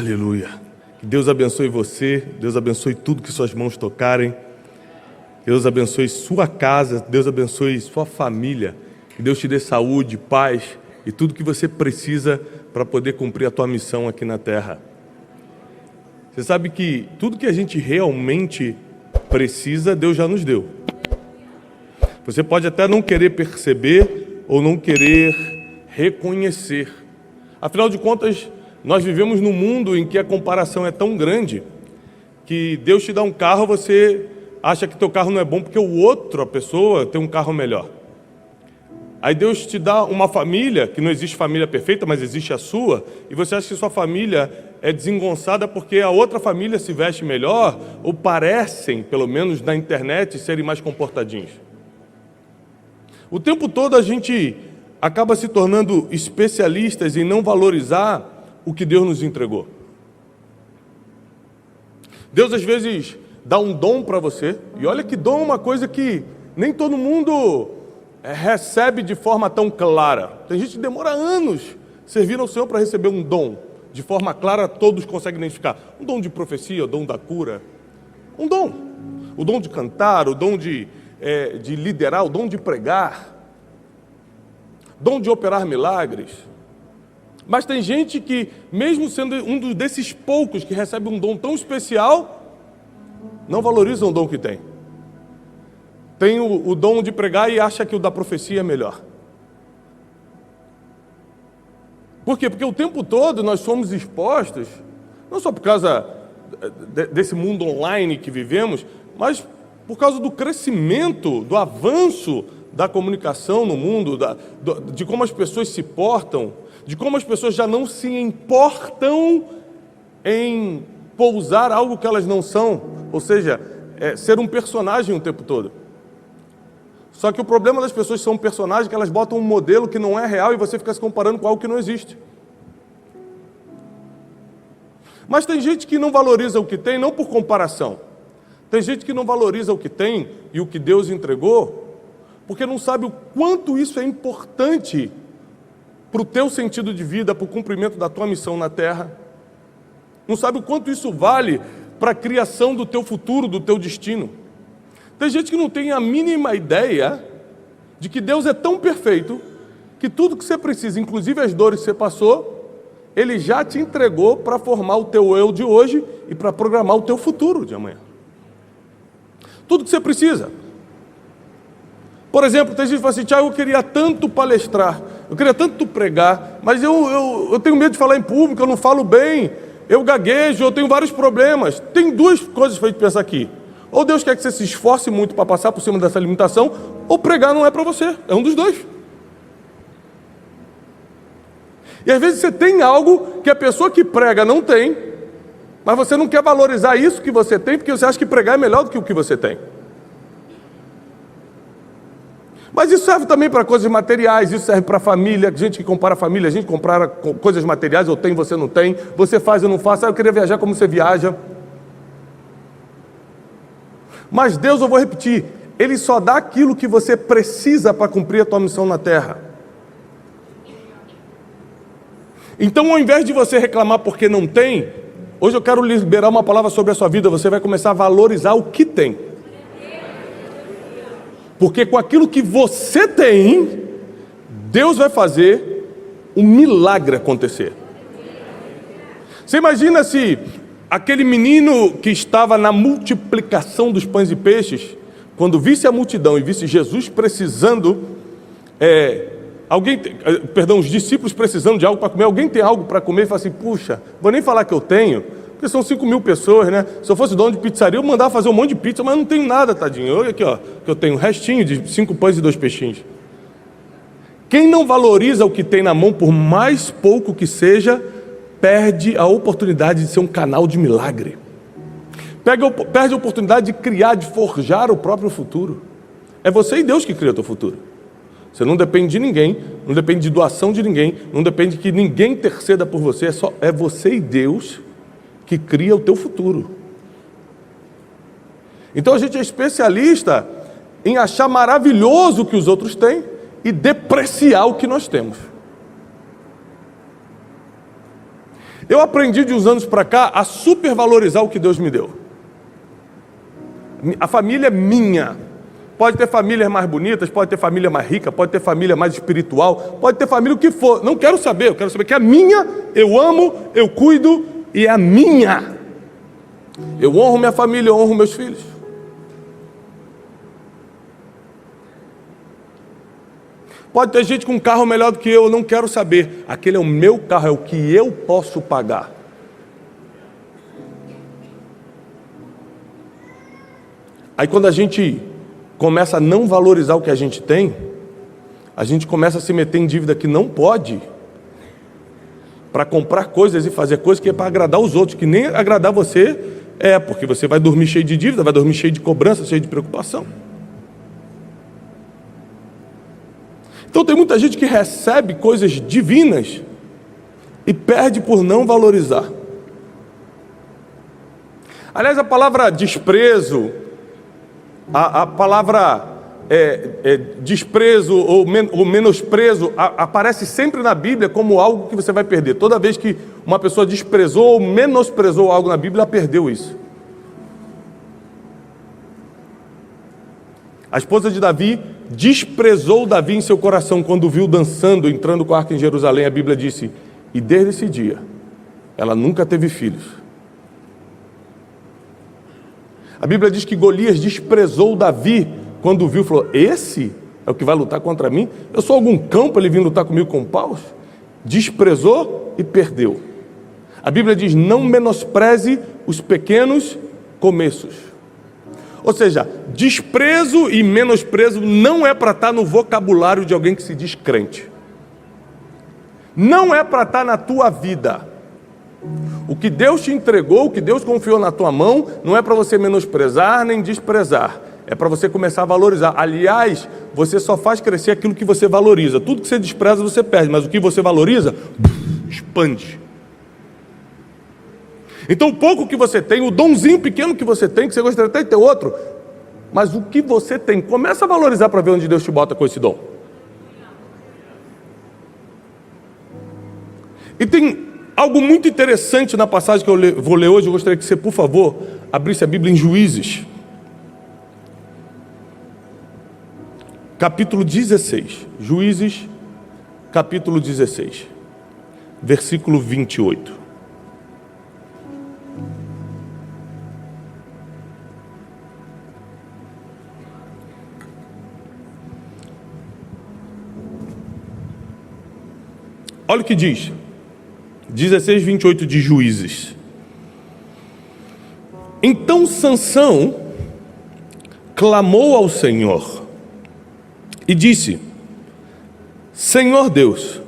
Aleluia. Que Deus abençoe você, Deus abençoe tudo que suas mãos tocarem, Deus abençoe sua casa, Deus abençoe sua família, que Deus te dê saúde, paz e tudo que você precisa para poder cumprir a tua missão aqui na terra. Você sabe que tudo que a gente realmente precisa, Deus já nos deu. Você pode até não querer perceber ou não querer reconhecer. Afinal de contas, nós vivemos num mundo em que a comparação é tão grande que Deus te dá um carro, você acha que teu carro não é bom porque o outro, a pessoa, tem um carro melhor. Aí Deus te dá uma família, que não existe família perfeita, mas existe a sua, e você acha que sua família é desengonçada porque a outra família se veste melhor, ou parecem, pelo menos na internet, serem mais comportadinhos. O tempo todo a gente acaba se tornando especialistas em não valorizar o que Deus nos entregou. Deus às vezes dá um dom para você, e olha que dom é uma coisa que nem todo mundo recebe de forma tão clara. Tem gente que demora anos servindo ao Senhor para receber um dom. De forma clara, todos conseguem identificar. Um dom de profecia, o dom da cura. Um dom. O dom de cantar, o dom de liderar, o dom de pregar. Dom de operar milagres. Mas tem gente que, mesmo sendo um desses poucos que recebe um dom tão especial, não valoriza o dom que tem. Tem o dom de pregar e acha que o da profecia é melhor. Por quê? Porque o tempo todo nós somos expostos, não só por causa desse mundo online que vivemos, mas por causa do crescimento, do avanço da comunicação no mundo, de como as pessoas se portam, de como as pessoas já não se importam em pousar algo que elas não são, ou seja, ser um personagem o tempo todo. Só que o problema das pessoas que são personagens é que elas botam um modelo que não é real e você fica se comparando com algo que não existe. Mas tem gente que não valoriza o que tem, não por comparação. Tem gente que não valoriza o que tem e o que Deus entregou, porque não sabe o quanto isso é importante para o teu sentido de vida, para o cumprimento da tua missão na terra. Não sabe o quanto isso vale para a criação do teu futuro, do teu destino. Tem gente que não tem a mínima ideia de que Deus é tão perfeito que tudo que você precisa, inclusive as dores que você passou, Ele já te entregou para formar o teu eu de hoje e para programar o teu futuro de amanhã. Tudo que você precisa. Por exemplo, tem gente que fala assim, Tiago, eu queria tanto palestrar, eu queria tanto pregar, mas eu tenho medo de falar em público, eu não falo bem, eu gaguejo, eu tenho vários problemas. Tem duas coisas para a gente pensar aqui. Ou Deus quer que você se esforce muito para passar por cima dessa limitação, ou pregar não é para você, é um dos dois. E às vezes você tem algo que a pessoa que prega não tem, mas você não quer valorizar isso que você tem, porque você acha que pregar é melhor do que o que você tem. Mas isso serve também para coisas materiais, isso serve para a família, gente que compara a família, a gente compara coisas materiais, eu tenho, você não tem, você faz, eu não faço, eu queria viajar como você viaja. Mas Deus, eu vou repetir, Ele só dá aquilo que você precisa para cumprir a tua missão na terra. Então, ao invés de você reclamar porque não tem, hoje eu quero liberar uma palavra sobre a sua vida, você vai começar a valorizar o que tem. Porque com aquilo que você tem, Deus vai fazer um milagre acontecer. Você imagina se aquele menino que estava na multiplicação dos pães e peixes, quando visse a multidão e visse Jesus precisando, os discípulos precisando de algo para comer, alguém tem algo para comer e fala assim, puxa, vou nem falar que eu tenho, porque são 5.000 pessoas, né? Se eu fosse dono de pizzaria, eu mandava fazer um monte de pizza, mas eu não tenho nada, tadinho. Olha aqui, ó, que eu tenho um restinho de 5 pães e 2 peixinhos. Quem não valoriza o que tem na mão, por mais pouco que seja, perde a oportunidade de ser um canal de milagre. Perde a oportunidade de criar, de forjar o próprio futuro. É você e Deus que cria o teu futuro. Você não depende de ninguém, não depende de doação de ninguém, não depende que ninguém interceda por você, é você e Deus que cria o teu futuro. Então a gente é especialista em achar maravilhoso o que os outros têm e depreciar o que nós temos. Eu aprendi de uns anos para cá a supervalorizar o que Deus me deu. A família é minha. Pode ter famílias mais bonitas, pode ter família mais rica, pode ter família mais espiritual, pode ter família o que for. Não quero saber, eu quero saber que é minha, eu amo, eu cuido e é a minha. Eu honro minha família, eu honro meus filhos. Pode ter gente com um carro melhor do que eu não quero saber. Aquele é o meu carro, é o que eu posso pagar. Aí quando a gente começa a não valorizar o que a gente tem, a gente começa a se meter em dívida que não pode, para comprar coisas e fazer coisas que é para agradar os outros, que nem agradar você porque você vai dormir cheio de dívida, vai dormir cheio de cobrança, cheio de preocupação. Então tem muita gente que recebe coisas divinas e perde por não valorizar. Aliás, a palavra desprezo, a palavra desprezo ou menosprezo aparece sempre na Bíblia como algo que você vai perder. Toda vez que uma pessoa desprezou ou menosprezou algo na Bíblia, ela perdeu isso. A esposa de Davi desprezou Davi em seu coração quando viu dançando, entrando com a arca em Jerusalém. A Bíblia disse, e desde esse dia, ela nunca teve filhos. A Bíblia diz que Golias desprezou Davi quando viu, falou, esse é o que vai lutar contra mim? Eu sou algum cão para ele vir lutar comigo com paus? Desprezou e perdeu. A Bíblia diz, não menospreze os pequenos começos. Ou seja, desprezo e menosprezo não é para estar no vocabulário de alguém que se diz crente. Não é para estar na tua vida. O que Deus te entregou, o que Deus confiou na tua mão, não é para você menosprezar nem desprezar. É para você começar a valorizar. Aliás, você só faz crescer aquilo que você valoriza. Tudo que você despreza, você perde. Mas o que você valoriza, expande. Então o pouco que você tem, o donzinho pequeno que você tem, que você gostaria até de ter outro, mas o que você tem, começa a valorizar para ver onde Deus te bota com esse dom. E tem algo muito interessante na passagem que eu vou ler hoje. Eu gostaria que você, por favor, abrisse a Bíblia em Juízes, capítulo 16. Juízes, capítulo 16, versículo 28. Olha o que diz, 16, 28 de Juízes. Então Sansão clamou ao Senhor e disse, Senhor Deus,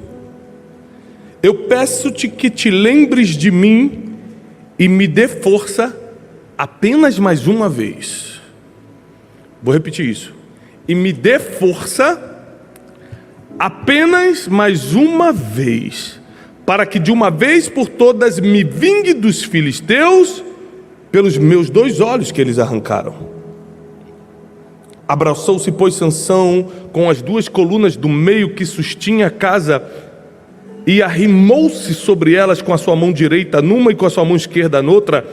eu peço-te que te lembres de mim e me dê força apenas mais uma vez. Vou repetir isso. E me dê força apenas mais uma vez, para que de uma vez por todas me vingue dos filisteus pelos meus 2 olhos que eles arrancaram. Abraçou-se, pois, Sansão com as 2 colunas do meio que sustinha a casa e arrimou-se sobre elas com a sua mão direita numa e com a sua mão esquerda noutra.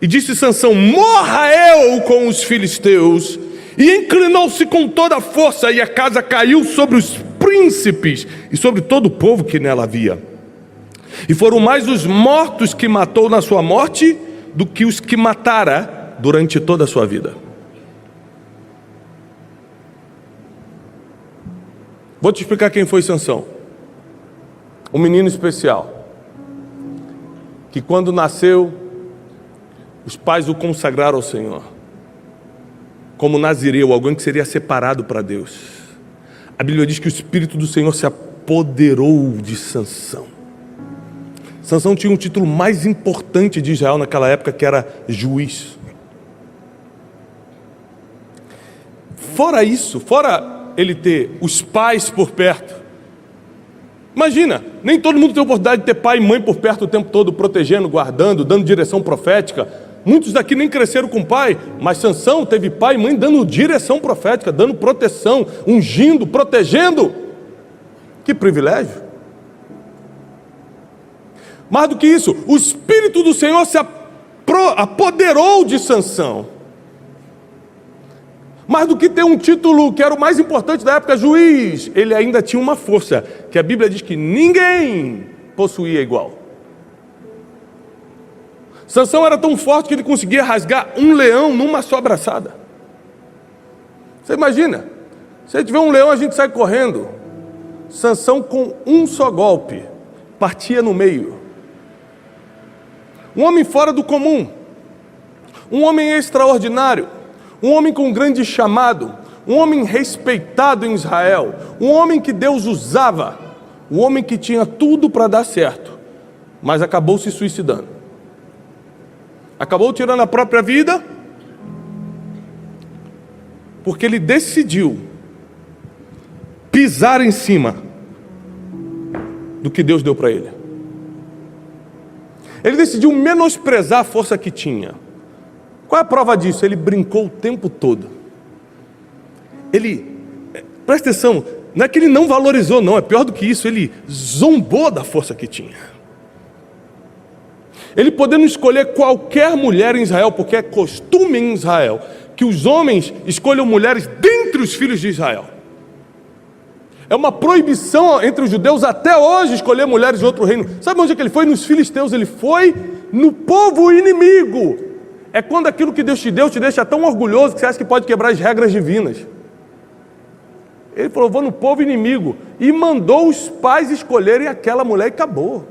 E disse Sansão, morra eu com os filisteus. E inclinou-se com toda a força, e a casa caiu sobre os príncipes e sobre todo o povo que nela havia. E foram mais os mortos que matou na sua morte do que os que matara durante toda a sua vida. Vou te explicar quem foi Sansão. Um menino especial, que quando nasceu, os pais o consagraram ao Senhor como nazireu, alguém que seria separado para Deus. A Bíblia diz que o Espírito do Senhor se apoderou de Sansão. Sansão tinha um título mais importante de Israel naquela época, que era juiz. Fora isso, fora ele ter os pais por perto, imagina, nem todo mundo tem a oportunidade de ter pai e mãe por perto o tempo todo, protegendo, guardando, dando direção profética. Muitos daqui nem cresceram com pai, mas Sansão teve pai e mãe dando direção profética, dando proteção, ungindo, protegendo. Que privilégio! Mais do que isso, o Espírito do Senhor se apoderou de Sansão. Mais do que ter um título que era o mais importante da época, juiz, ele ainda tinha uma força, que a Bíblia diz que ninguém possuía igual. Sansão era tão forte que ele conseguia rasgar um leão numa só abraçada. Você imagina, se a gente vê um leão, a gente sai correndo. Sansão, com um só golpe, partia no meio. Um homem fora do comum, um homem extraordinário, um homem com grande chamado, um homem respeitado em Israel, um homem que Deus usava, um homem que tinha tudo para dar certo, mas acabou se suicidando. Acabou tirando a própria vida, porque ele decidiu pisar em cima do que Deus deu para ele. Ele decidiu menosprezar a força que tinha. Qual é a prova disso? Ele brincou o tempo todo. Presta atenção, não é que ele não valorizou, não, é pior do que isso, ele zombou da força que tinha. Ele podendo escolher qualquer mulher em Israel, porque é costume em Israel que os homens escolham mulheres dentre os filhos de Israel. É uma proibição entre os judeus até hoje escolher mulheres de outro reino. Sabe onde é que ele foi? Nos filisteus. Ele foi no povo inimigo. É quando aquilo que Deus te deu te deixa tão orgulhoso que você acha que pode quebrar as regras divinas. Ele falou, vou no povo inimigo. E mandou os pais escolherem aquela mulher e acabou.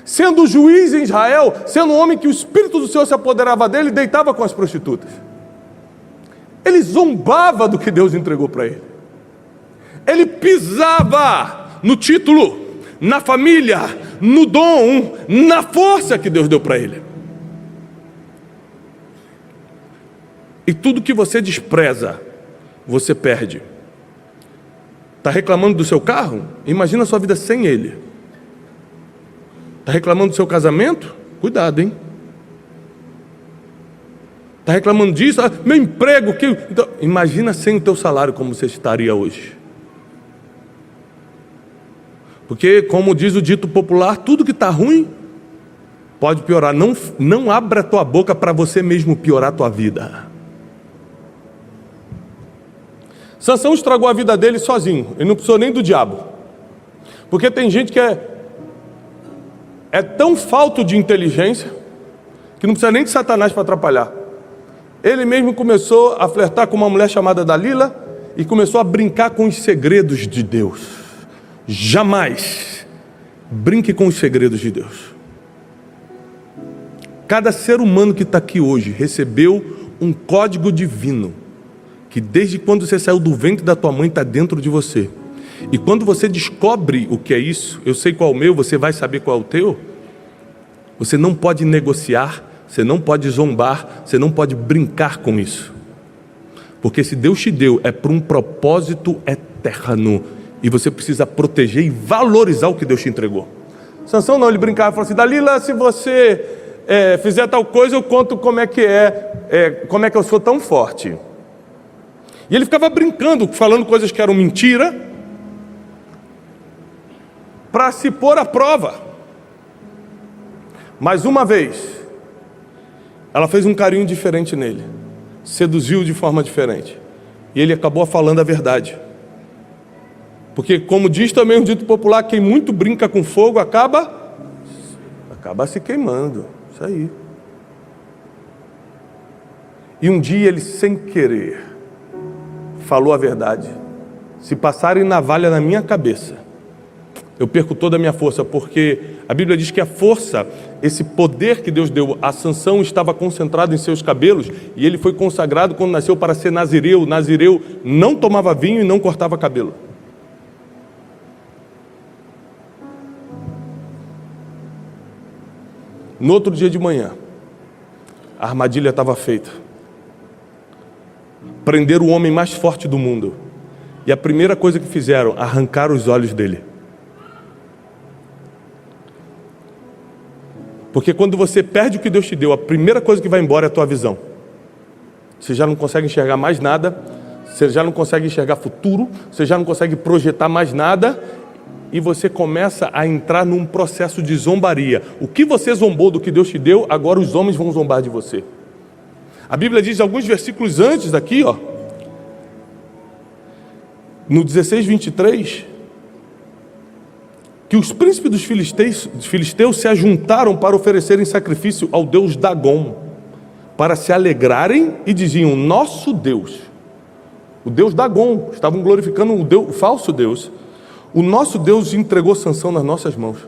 Sendo juiz em Israel, sendo um homem que o Espírito do Senhor se apoderava dele, deitava com as prostitutas. Ele zombava do que Deus entregou para ele. Ele pisava no título, na família, no dom, na força que Deus deu para ele. E tudo que você despreza, você perde. Está reclamando do seu carro? Imagina a sua vida sem ele. Está reclamando do seu casamento? Cuidado, hein? Está reclamando disso? Meu emprego, que... Então, imagina sem o teu salário como você estaria hoje. Porque, como diz o dito popular, tudo que está ruim pode piorar. Não abra a tua boca para você mesmo piorar a tua vida. Sansão estragou a vida dele sozinho. Ele não precisou nem do diabo. Porque tem gente que é tão falto de inteligência que não precisa nem de Satanás para atrapalhar. Ele mesmo começou a flertar com uma mulher chamada Dalila e começou a brincar com os segredos de Deus. Jamais brinque com os segredos de Deus. Cada ser humano que está aqui hoje recebeu um código divino, que desde quando você saiu do ventre da tua mãe está dentro de você. E quando você descobre o que é isso, eu sei qual é o meu, você vai saber qual é o teu. Você não pode negociar, você não pode zombar, você não pode brincar com isso. Porque se Deus te deu, é para um propósito eterno. E você precisa proteger e valorizar o que Deus te entregou. Sansão não, ele brincava e falou assim, Dalila, se você fizer tal coisa, eu conto como é que como é que eu sou tão forte. E ele ficava brincando, falando coisas que eram mentira, para se pôr à prova. Mas uma vez, ela fez um carinho diferente nele, seduziu de forma diferente, e ele acabou falando a verdade. Porque, como diz também um dito popular, quem muito brinca com fogo acaba se queimando. Isso aí. E um dia ele, sem querer, falou a verdade. Se passarem navalha na minha cabeça, eu perco toda a minha força, porque a Bíblia diz que a força, esse poder que Deus deu a Sansão, estava concentrado em seus cabelos, e ele foi consagrado quando nasceu para ser nazireu. Nazireu não tomava vinho e não cortava cabelo. No outro dia de manhã, a armadilha estava feita. Prenderam o homem mais forte do mundo. E a primeira coisa que fizeram, arrancaram os olhos dele. Porque quando você perde o que Deus te deu, a primeira coisa que vai embora é a tua visão. Você já não consegue enxergar mais nada, você já não consegue enxergar futuro, você já não consegue projetar mais nada, e você começa a entrar num processo de zombaria. O que você zombou do que Deus te deu, agora os homens vão zombar de você. A Bíblia diz alguns versículos antes daqui, ó, no 16:23, que os príncipes dos filisteus se ajuntaram para oferecerem sacrifício ao deus Dagom, para se alegrarem, e diziam: nosso Deus, o Deus Dagom, estavam glorificando o falso Deus, o nosso Deus entregou Sansão nas nossas mãos.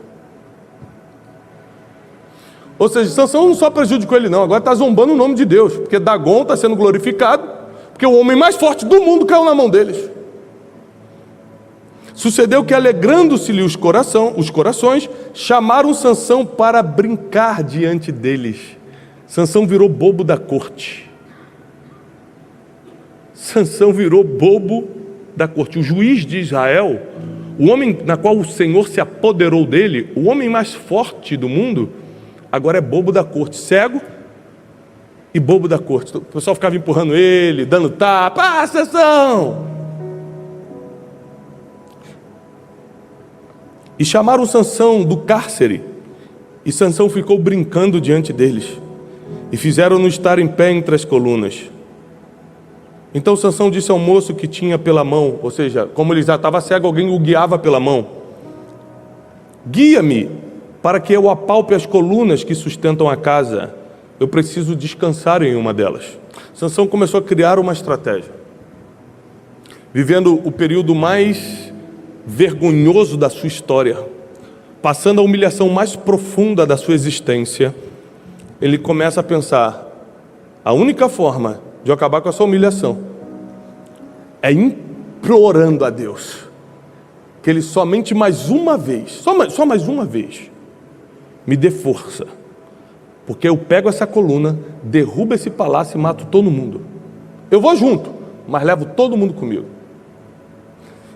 Ou seja, Sansão não só prejudicou ele não, agora está zombando o nome de Deus, porque Dagom está sendo glorificado, porque o homem mais forte do mundo caiu na mão deles. Sucedeu que, alegrando-se-lhe os corações, chamaram Sansão para brincar diante deles. Sansão virou bobo da corte. Sansão virou bobo da corte. O juiz de Israel, o homem na qual o Senhor se apoderou dele, o homem mais forte do mundo, agora é bobo da corte, cego e bobo da corte. O pessoal ficava empurrando ele, dando tapa. Ah, Sansão! E chamaram Sansão do cárcere, e Sansão ficou brincando diante deles, e fizeram-no estar em pé entre as colunas. Então Sansão disse ao moço que tinha pela mão, ou seja, como ele já estava cego, alguém o guiava pela mão: guia-me, para que eu apalpe as colunas que sustentam a casa. Eu preciso descansar em uma delas. Sansão começou a criar uma estratégia. Vivendo o período mais vergonhoso da sua história, passando a humilhação mais profunda da sua existência, ele começa a pensar: a única forma de eu acabar com essa humilhação é implorando a Deus que Ele somente mais uma vez, só mais uma vez, me dê força, porque eu pego essa coluna, derrubo esse palácio e mato todo mundo. Eu vou junto, mas levo todo mundo comigo.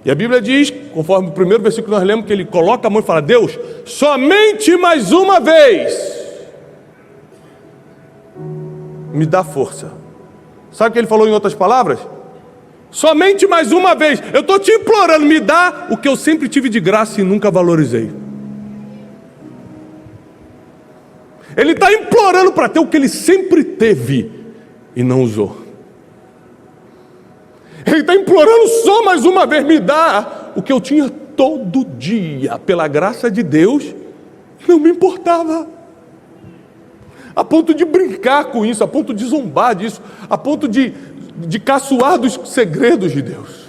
E a Bíblia diz, conforme o primeiro versículo que nós lemos, que ele coloca a mão e fala: Deus, somente mais uma vez me dá força. Sabe o que ele falou em outras palavras? Somente mais uma vez, eu estou te implorando, me dá o que eu sempre tive de graça e nunca valorizei. Ele está implorando para ter o que ele sempre teve e não usou. Ele está implorando só mais uma vez: me dá o que eu tinha todo dia, pela graça de Deus, não me importava. A ponto de brincar com isso, a ponto de zombar disso, a ponto de caçoar dos segredos de Deus.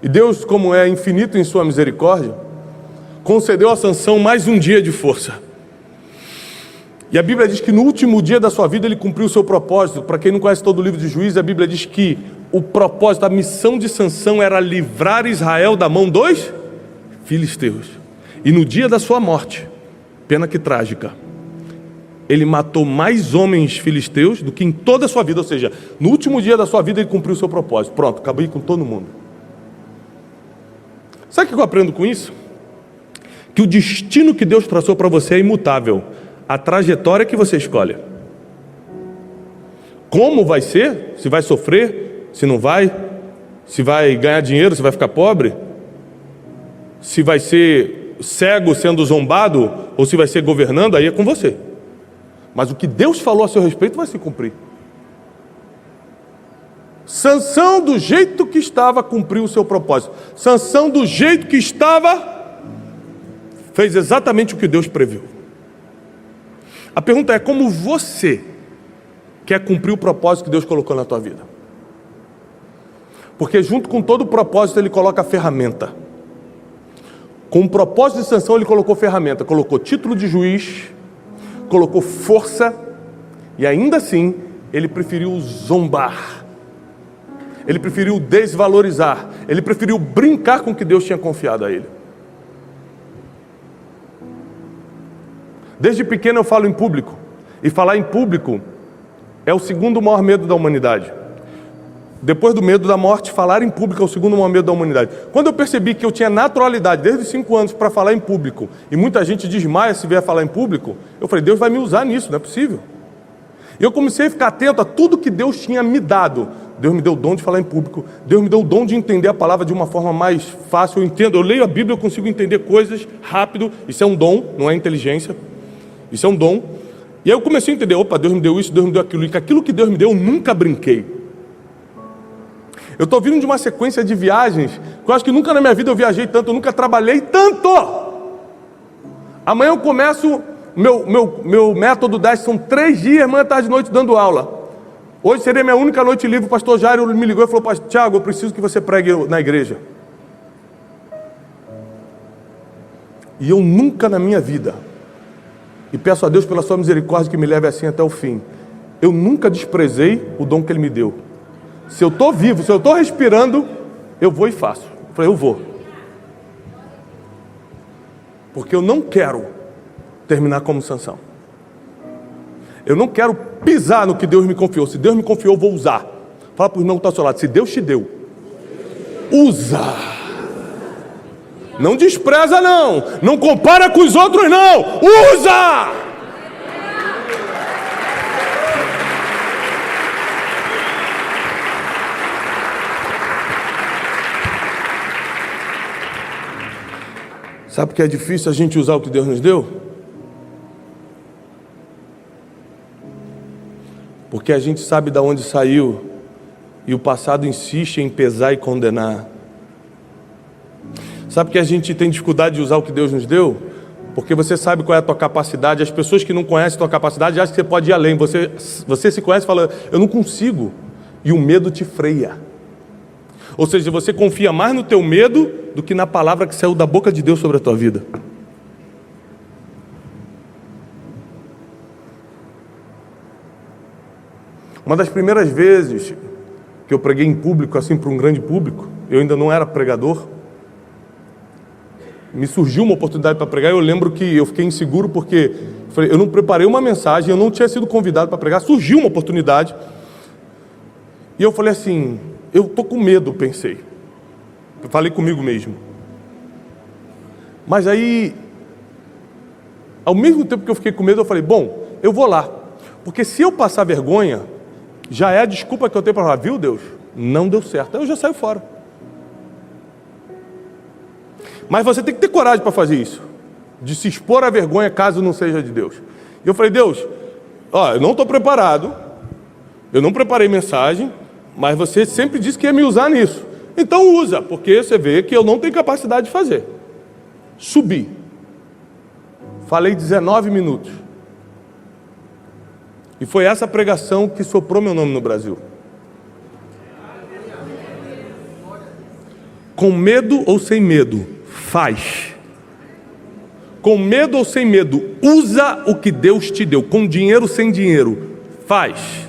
E Deus, como é infinito em sua misericórdia, concedeu a Sansão mais um dia de força. E a Bíblia diz que no último dia da sua vida ele cumpriu o seu propósito. Para quem não conhece todo o livro de Juízes, a Bíblia diz que o propósito, a missão de Sansão era livrar Israel da mão dos filisteus. E no dia da sua morte, pena que trágica, ele matou mais homens filisteus do que em toda a sua vida. Ou seja, no último dia da sua vida ele cumpriu o seu propósito. Pronto, acabei com todo mundo. Sabe o que eu aprendo com isso? Que o destino que Deus traçou para você é imutável. A trajetória que você escolhe. Como vai ser? Se vai sofrer? Se não vai? Se vai ganhar dinheiro? Se vai ficar pobre? Se vai ser cego sendo zombado? Ou se vai ser governando? Aí é com você. Mas o que Deus falou a seu respeito vai se cumprir. Sansão, do jeito que estava, cumpriu o seu propósito. Sansão, do jeito que estava, fez exatamente o que Deus previu. A pergunta é: como você quer cumprir o propósito que Deus colocou na tua vida? Porque junto com todo o propósito ele coloca a ferramenta. Com o propósito de Sansão ele colocou ferramenta, colocou título de juiz, colocou força, e ainda assim ele preferiu zombar, ele preferiu desvalorizar, ele preferiu brincar com o que Deus tinha confiado a ele. Desde pequeno eu falo em público, e falar em público é o segundo maior medo da humanidade. Depois do medo da morte, falar em público é o segundo maior medo da humanidade. Quando eu percebi que eu tinha naturalidade desde os 5 anos para falar em público, e muita gente desmaia se vier falar em público, eu falei: Deus vai me usar nisso, não é possível. E eu comecei a ficar atento a tudo que Deus tinha me dado, Deus me deu o dom de falar em público. Deus me deu o dom de entender a palavra de uma forma mais fácil. Eu entendo, eu leio a Bíblia, eu consigo entender coisas rápido. Isso é um dom, não é inteligência. Isso é um dom. E aí eu comecei a entender, opa, Deus me deu isso, Deus me deu aquilo. E que aquilo que Deus me deu, eu nunca brinquei. Eu estou vindo de uma sequência de viagens, que eu acho que nunca na minha vida eu viajei tanto, eu nunca trabalhei tanto. Amanhã eu começo, meu método 10 são 3 dias, manhã, tarde e noite, dando aula. Hoje seria minha única noite livre. O pastor Jairo me ligou e falou: Pastor Tiago, eu preciso que você pregue na igreja. E eu nunca na minha vida, e peço a Deus pela sua misericórdia que me leve assim até o fim, eu nunca desprezei o dom que Ele me deu. Se eu estou vivo, se eu estou respirando, eu vou e faço. Eu falei, eu vou. Porque eu não quero terminar como Sansão. Eu não quero pisar no que Deus me confiou. Se Deus me confiou, eu vou usar. Fala para o irmão que está ao seu lado, se Deus te deu, usa. Não despreza não. Não compara com os outros não. Usa! Sabe que é difícil a gente usar o que Deus nos deu? Porque a gente sabe de onde saiu e o passado insiste em pesar e condenar. Sabe que a gente tem dificuldade de usar o que Deus nos deu? Porque você sabe qual é a tua capacidade. As pessoas que não conhecem a tua capacidade acham que você pode ir além. Você se conhece e fala, eu não consigo. E o medo te freia. Ou seja, você confia mais no teu medo do que na palavra que saiu da boca de Deus sobre a tua vida. Uma das primeiras vezes que eu preguei em público, assim, para um grande público, eu ainda não era pregador, me surgiu uma oportunidade para pregar. Eu lembro que eu fiquei inseguro porque eu não preparei uma mensagem, eu não tinha sido convidado para pregar, surgiu uma oportunidade. E eu falei assim, eu estou com medo, pensei. Eu falei comigo mesmo. Mas aí, ao mesmo tempo que eu fiquei com medo, eu falei, bom, eu vou lá. Porque se eu passar vergonha, já é a desculpa que eu tenho para falar, viu Deus? Não deu certo. Aí eu já saio fora. Mas você tem que ter coragem para fazer isso. De se expor à vergonha caso não seja de Deus. E eu falei, Deus, eu não estou preparado. Eu não preparei mensagem. Mas você sempre disse que ia me usar nisso. Então usa, porque você vê que eu não tenho capacidade de fazer. Subi. Falei 19 minutos. E foi essa pregação que soprou meu nome no Brasil. Com medo ou sem medo, faz. Com medo ou sem medo, usa o que Deus te deu. Com dinheiro ou sem dinheiro, faz.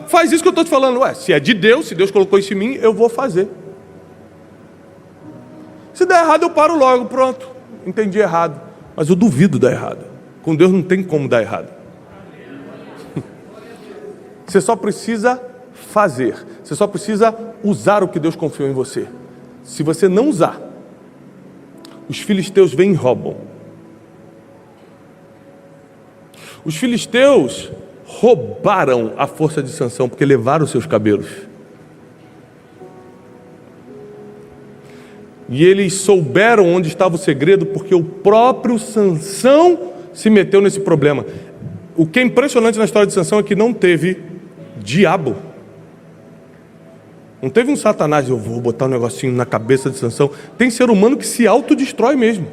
Faz isso que eu estou te falando. Se é de Deus, se Deus colocou isso em mim, eu vou fazer. Se der errado, eu paro logo, pronto. Entendi errado. Mas eu duvido dar errado. Com Deus não tem como dar errado. Você só precisa fazer. Você só precisa usar o que Deus confiou em você. Se você não usar, os filisteus vêm e roubam. Os filisteus roubaram a força de Sansão, porque levaram os seus cabelos. E eles souberam onde estava o segredo, porque o próprio Sansão se meteu nesse problema. O que é impressionante na história de Sansão é que não teve diabo. Não teve um Satanás, eu vou botar um negocinho na cabeça de Sansão. Tem ser humano que se autodestrói mesmo.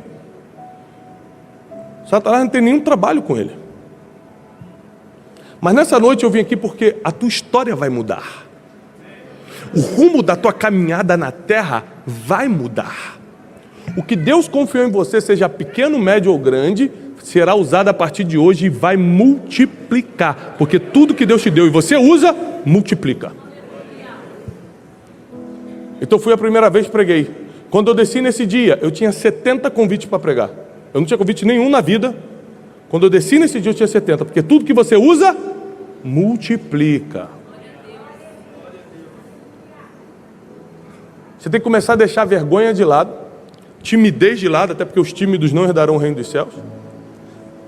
Satanás não tem nenhum trabalho com ele. Mas nessa noite eu vim aqui porque a tua história vai mudar. O rumo da tua caminhada na terra vai mudar. O que Deus confiou em você, seja pequeno, médio ou grande, será usado a partir de hoje e vai multiplicar. Porque tudo que Deus te deu e você usa, multiplica. Então fui a primeira vez que preguei. Quando eu desci nesse dia, eu tinha 70 convites para pregar. Eu não tinha convite nenhum na vida. Quando eu desci nesse dia, eu tinha 70. Porque tudo que você usa, multiplica. Você tem que começar a deixar a vergonha de lado, timidez de lado, até porque os tímidos não herdarão o reino dos céus,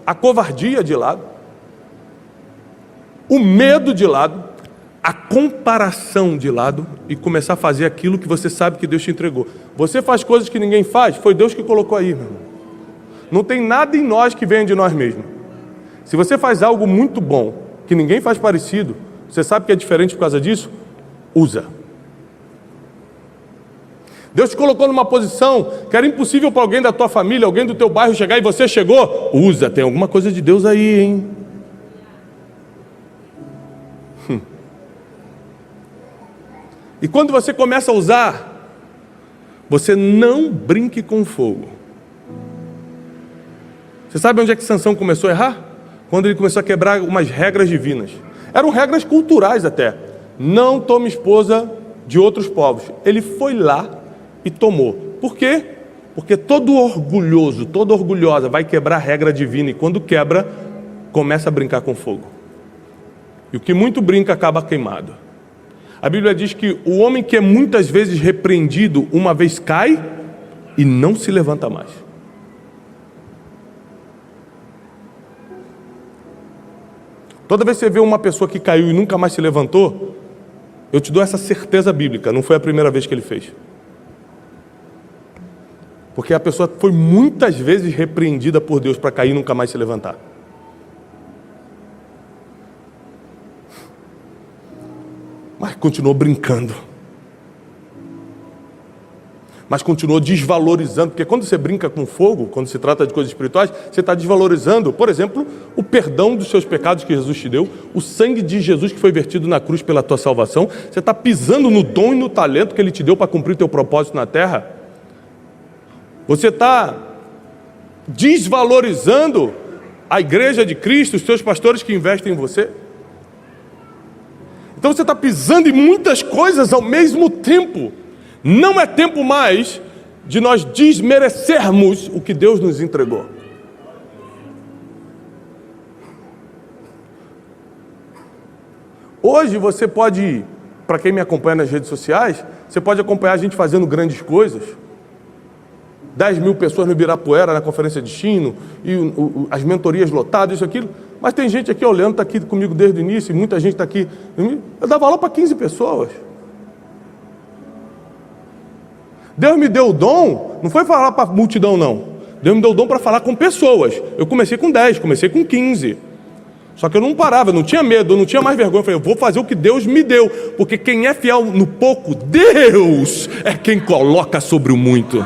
a covardia de lado, o medo de lado, a comparação de lado e começar a fazer aquilo que você sabe que Deus te entregou. Você faz coisas que ninguém faz, foi Deus que colocou aí, meu irmão. Não tem nada em nós que venha de nós mesmos. Se você faz algo muito bom, que ninguém faz parecido, você sabe que é diferente por causa disso? Usa. Deus te colocou numa posição que era impossível para alguém da tua família, alguém do teu bairro chegar e você chegou. Usa, tem alguma coisa de Deus aí, hein? E quando você começa a usar, você não brinque com fogo. Você sabe onde é que Sansão começou a errar? Quando ele começou a quebrar umas regras divinas. Eram regras culturais até. Não tome esposa de outros povos. Ele foi lá e tomou. Por quê? Porque todo orgulhoso, toda orgulhosa vai quebrar a regra divina. E quando quebra, começa a brincar com fogo. E o que muito brinca acaba queimado. A Bíblia diz que o homem que é muitas vezes repreendido, uma vez cai e não se levanta mais. Toda vez que você vê uma pessoa que caiu e nunca mais se levantou, eu te dou essa certeza bíblica, não foi a primeira vez que ele fez. Porque a pessoa foi muitas vezes repreendida por Deus para cair e nunca mais se levantar. Mas continuou brincando. Mas continuou desvalorizando, porque quando você brinca com fogo, quando se trata de coisas espirituais, você está desvalorizando, por exemplo, o perdão dos seus pecados que Jesus te deu, o sangue de Jesus que foi vertido na cruz pela tua salvação, você está pisando no dom e no talento que Ele te deu para cumprir o teu propósito na terra, você está desvalorizando a igreja de Cristo, os teus pastores que investem em você. Então você está pisando em muitas coisas ao mesmo tempo. Não é tempo mais de nós desmerecermos o que Deus nos entregou. Hoje você pode, para quem me acompanha nas redes sociais, você pode acompanhar a gente fazendo grandes coisas. 10 mil pessoas no Ibirapuera, na conferência de destino, e as mentorias lotadas, isso, aquilo. Mas tem gente aqui olhando, está aqui comigo desde o início, e muita gente está aqui. Eu dava aula para 15 pessoas. Deus me deu o dom, não foi falar para a multidão, não. Deus me deu o dom para falar com pessoas. Eu comecei com 10, comecei com 15. Só que eu não parava, eu não tinha medo, eu não tinha mais vergonha. Eu falei, eu vou fazer o que Deus me deu. Porque quem é fiel no pouco, Deus é quem coloca sobre o muito.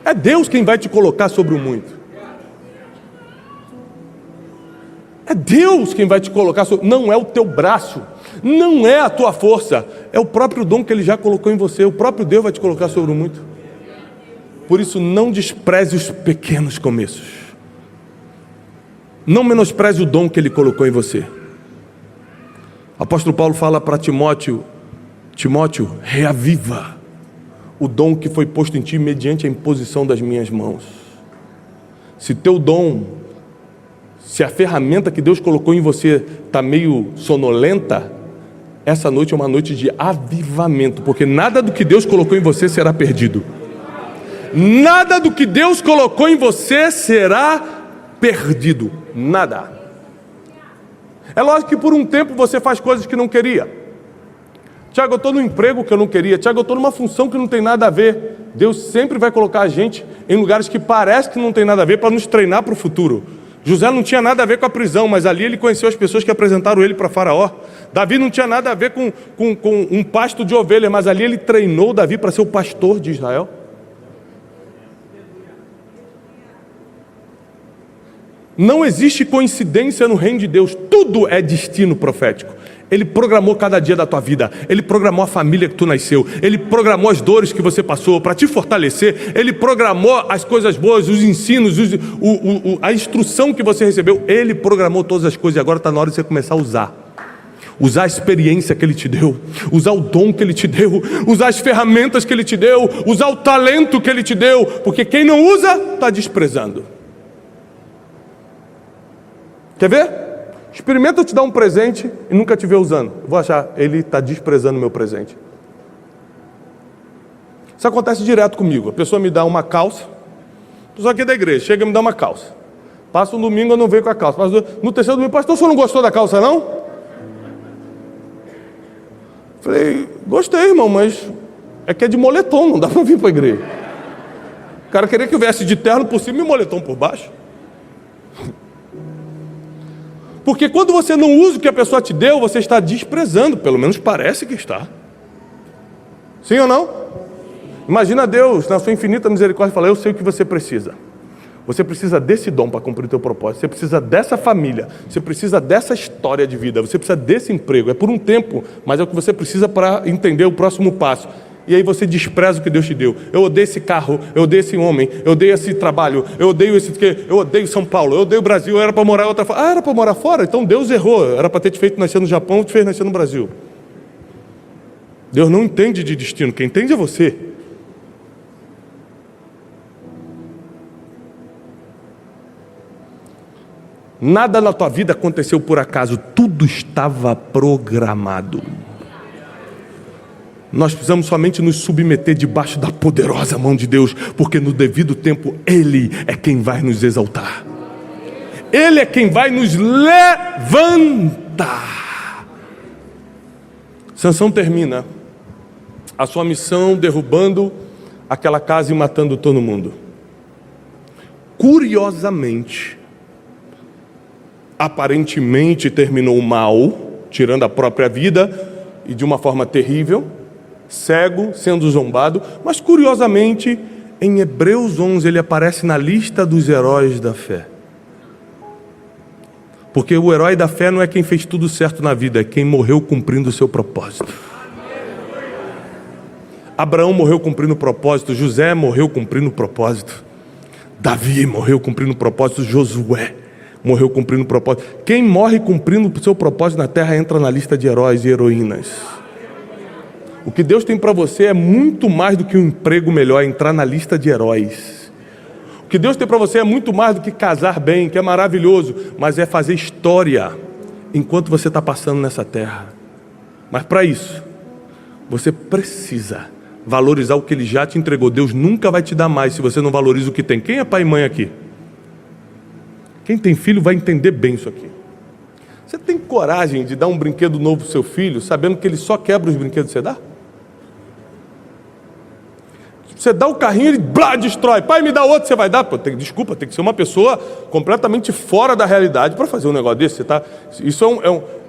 É Deus quem vai te colocar sobre o muito. É Deus quem vai te colocar sobre... Não é o teu braço, não é a tua força, é o próprio dom que Ele já colocou em você. O próprio Deus vai te colocar sobre o muito. Por isso, não despreze os pequenos começos. Não menospreze o dom que Ele colocou em você. O apóstolo Paulo fala para Timóteo: Timóteo, reaviva o dom que foi posto em ti mediante a imposição das minhas mãos. Se teu dom, se a ferramenta que Deus colocou em você está meio sonolenta, essa noite é uma noite de avivamento, porque nada do que Deus colocou em você será perdido. Nada do que Deus colocou em você será perdido. Nada. É lógico que por um tempo você faz coisas que não queria. Tiago, eu estou no emprego que eu não queria. Tiago, eu estou numa função que não tem nada a ver. Deus sempre vai colocar a gente em lugares que parece que não tem nada a ver para nos treinar para o futuro. José não tinha nada a ver com a prisão, mas ali ele conheceu as pessoas que apresentaram ele para Faraó. Davi não tinha nada a ver com um pasto de ovelhas, mas ali ele treinou Davi para ser o pastor de Israel. Não existe coincidência no reino de Deus. Tudo é destino profético. Ele programou cada dia da tua vida. Ele programou a família que tu nasceu. Ele programou as dores que você passou para te fortalecer. Ele programou as coisas boas, os ensinos, a instrução que você recebeu. Ele programou todas as coisas e agora está na hora de você começar a usar. Usar a experiência que Ele te deu. Usar o dom que Ele te deu. Usar as ferramentas que Ele te deu. Usar o talento que Ele te deu. Porque quem não usa, está desprezando. Quer ver? Experimenta eu te dar um presente e nunca te ver usando. Eu vou achar, ele está desprezando o meu presente. Isso acontece direto comigo. A pessoa me dá uma calça. A pessoa aqui da igreja chega e me dá uma calça. Passa um domingo, eu não venho com a calça. No terceiro domingo, pastor, o senhor não gostou da calça, não? Falei, gostei, irmão, mas é que é de moletom, não dá para vir para a igreja. O cara queria que eu viesse de terno por cima e moletom por baixo. Porque quando você não usa o que a pessoa te deu, você está desprezando, pelo menos parece que está. Sim ou não? Imagina Deus, na sua infinita misericórdia, falar, eu sei o que você precisa. Você precisa desse dom para cumprir o teu propósito. Você precisa dessa família. Você precisa dessa história de vida. Você precisa desse emprego. É por um tempo, mas é o que você precisa para entender o próximo passo. E aí você despreza o que Deus te deu. Eu odeio esse carro, eu odeio esse homem, eu odeio esse trabalho, eu odeio São Paulo, eu odeio o Brasil, eu era para morar em outra fora. Ah, era para morar fora? Então Deus errou. Era para ter te feito nascer no Japão, te fez nascer no Brasil. Deus não entende de destino, quem entende é você. Nada na tua vida aconteceu por acaso, tudo estava programado. Nós precisamos somente nos submeter debaixo da poderosa mão de Deus, porque no devido tempo Ele é quem vai nos exaltar. Ele é quem vai nos levantar. Sansão termina a sua missão derrubando aquela casa e matando todo mundo. Curiosamente, aparentemente terminou mal, tirando a própria vida e de uma forma terrível, cego, sendo zombado, mas curiosamente, em Hebreus 11 ele aparece na lista dos heróis da fé. Porque o herói da fé não é quem fez tudo certo na vida, é quem morreu cumprindo o seu propósito. Abraão morreu cumprindo o propósito, José morreu cumprindo o propósito, Davi morreu cumprindo o propósito, Josué morreu cumprindo o propósito. Quem morre cumprindo o seu propósito na terra entra na lista de heróis e heroínas. O que Deus tem para você é muito mais do que um emprego melhor, é entrar na lista de heróis. O que Deus tem para você é muito mais do que casar bem, que é maravilhoso, mas é fazer história enquanto você está passando nessa terra. Mas para isso, você precisa valorizar o que Ele já te entregou. Deus nunca vai te dar mais se você não valoriza o que tem. Quem é pai e mãe aqui? Quem tem filho vai entender bem isso aqui. Você tem coragem de dar um brinquedo novo para o seu filho, sabendo que ele só quebra os brinquedos que você dá? Você dá o carrinho, ele destrói. Pai, me dá outro, você vai dar? Pô, desculpa, tem que ser uma pessoa completamente fora da realidade para fazer um negócio desse. Isso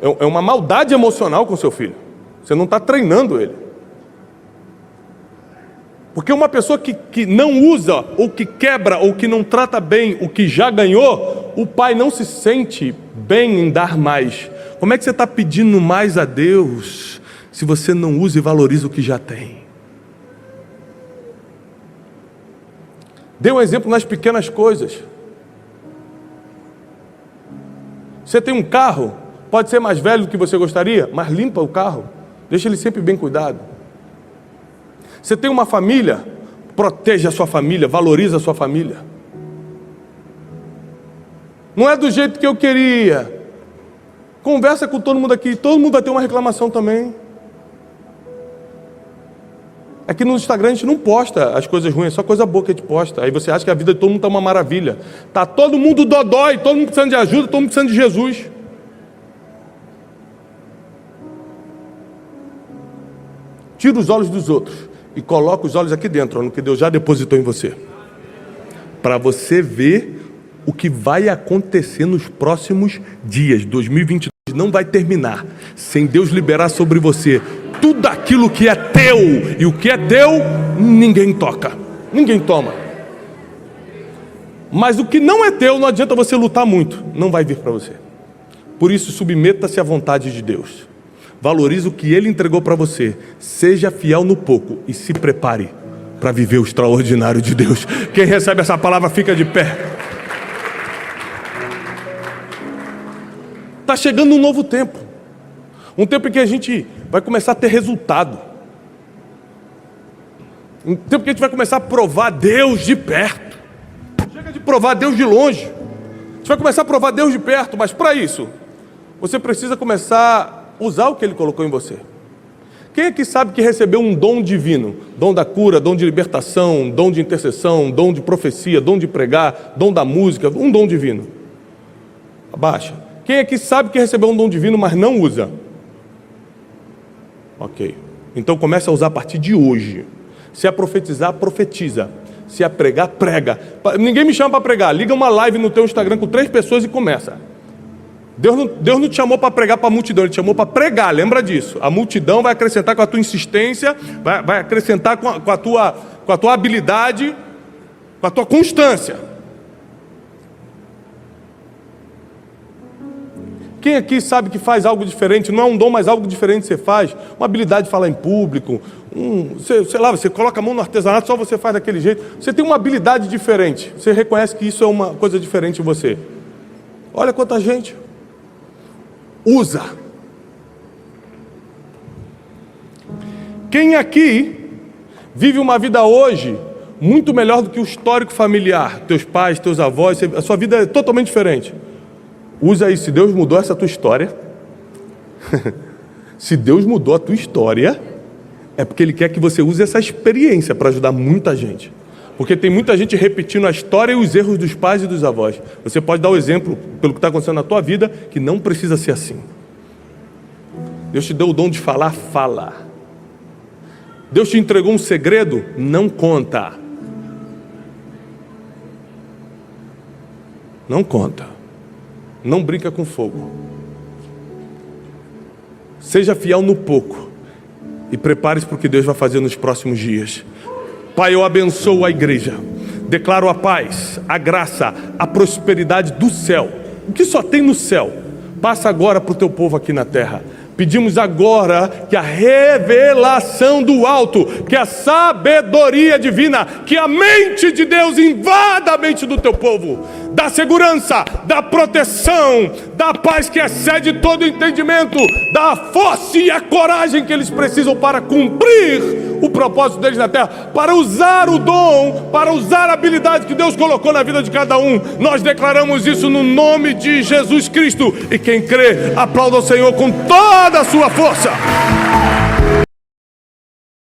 é uma maldade emocional com o seu filho. Você não está treinando ele. Porque uma pessoa que não usa, ou que quebra, ou que não trata bem o que já ganhou, o pai não se sente bem em dar mais. Como é que você está pedindo mais a Deus se você não usa e valoriza o que já tem? Dê um exemplo nas pequenas coisas. Você tem um carro, pode ser mais velho do que você gostaria, mas limpa o carro, deixa ele sempre bem cuidado. Você tem uma família, proteja a sua família, valoriza a sua família. Não é do jeito que eu queria. Conversa com todo mundo aqui, todo mundo vai ter uma reclamação também. Aqui no Instagram a gente não posta as coisas ruins, é só coisa boa que a gente posta. Aí você acha que a vida de todo mundo está uma maravilha. Está todo mundo dodói, todo mundo precisando de ajuda, todo mundo precisando de Jesus. Tira os olhos dos outros e coloca os olhos aqui dentro, no que Deus já depositou em você, para você ver o que vai acontecer nos próximos dias. 2022 não vai terminar sem Deus liberar sobre você tudo aquilo que é teu, e o que é teu ninguém toca, ninguém toma. Mas o que não é teu, não adianta você lutar muito, não vai vir para você. Por isso, submeta-se à vontade de Deus. Valorize o que Ele entregou para você. Seja fiel no pouco e se prepare para viver o extraordinário de Deus. Quem recebe essa palavra fica de pé. Está chegando um novo tempo. Um tempo em que a gente vai começar a ter resultado. Um tempo que a gente vai começar a provar Deus de perto. Chega de provar Deus de longe. A gente vai começar a provar Deus de perto, mas para isso, você precisa começar usar o que Ele colocou em você. Quem é que sabe que recebeu um dom divino? Dom da cura, dom de libertação, dom de intercessão, dom de profecia, dom de pregar, dom da música, um dom divino. Abaixa. Quem é que sabe que recebeu um dom divino, mas não usa? Ok. Então comece a usar a partir de hoje. Se é profetizar, profetiza. Se é pregar, prega. Ninguém me chama para pregar. Liga uma live no teu Instagram com 3 pessoas e começa. Deus não te chamou para pregar para a multidão, Ele te chamou para pregar, lembra disso. A multidão vai acrescentar com a tua insistência, vai acrescentar com a tua habilidade, com a tua constância. Quem aqui sabe que faz algo diferente? Não é um dom, mas algo diferente você faz. Uma habilidade de falar em público, sei lá, você coloca a mão no artesanato, só você faz daquele jeito. Você tem uma habilidade diferente, você reconhece que isso é uma coisa diferente em você. Olha quanta gente usa. Quem aqui vive uma vida hoje muito melhor do que o histórico familiar? Teus pais, teus avós, a sua vida é totalmente diferente. Usa isso. Se Deus mudou essa tua história, se Deus mudou a tua história, é porque Ele quer que você use essa experiência para ajudar muita gente. Porque tem muita gente repetindo a história e os erros dos pais e dos avós. Você pode dar o exemplo, pelo que está acontecendo na tua vida, que não precisa ser assim. Deus te deu o dom de falar, fala. Deus te entregou um segredo, não conta. Não conta. Não brinca com fogo. Seja fiel no pouco e prepare-se para o que Deus vai fazer nos próximos dias. Pai, eu abençoo a igreja, declaro a paz, a graça, a prosperidade do céu. O que só tem no céu, passa agora para o teu povo aqui na terra. Pedimos agora que a revelação do alto, que a sabedoria divina, que a mente de Deus invada a mente do teu povo, da segurança, da proteção, da paz que excede todo entendimento, da força e a coragem que eles precisam para cumprir o propósito deles na terra, para usar o dom, para usar a habilidade que Deus colocou na vida de cada um. Nós declaramos isso no nome de Jesus Cristo, e quem crê, aplauda o Senhor com toda a sua força.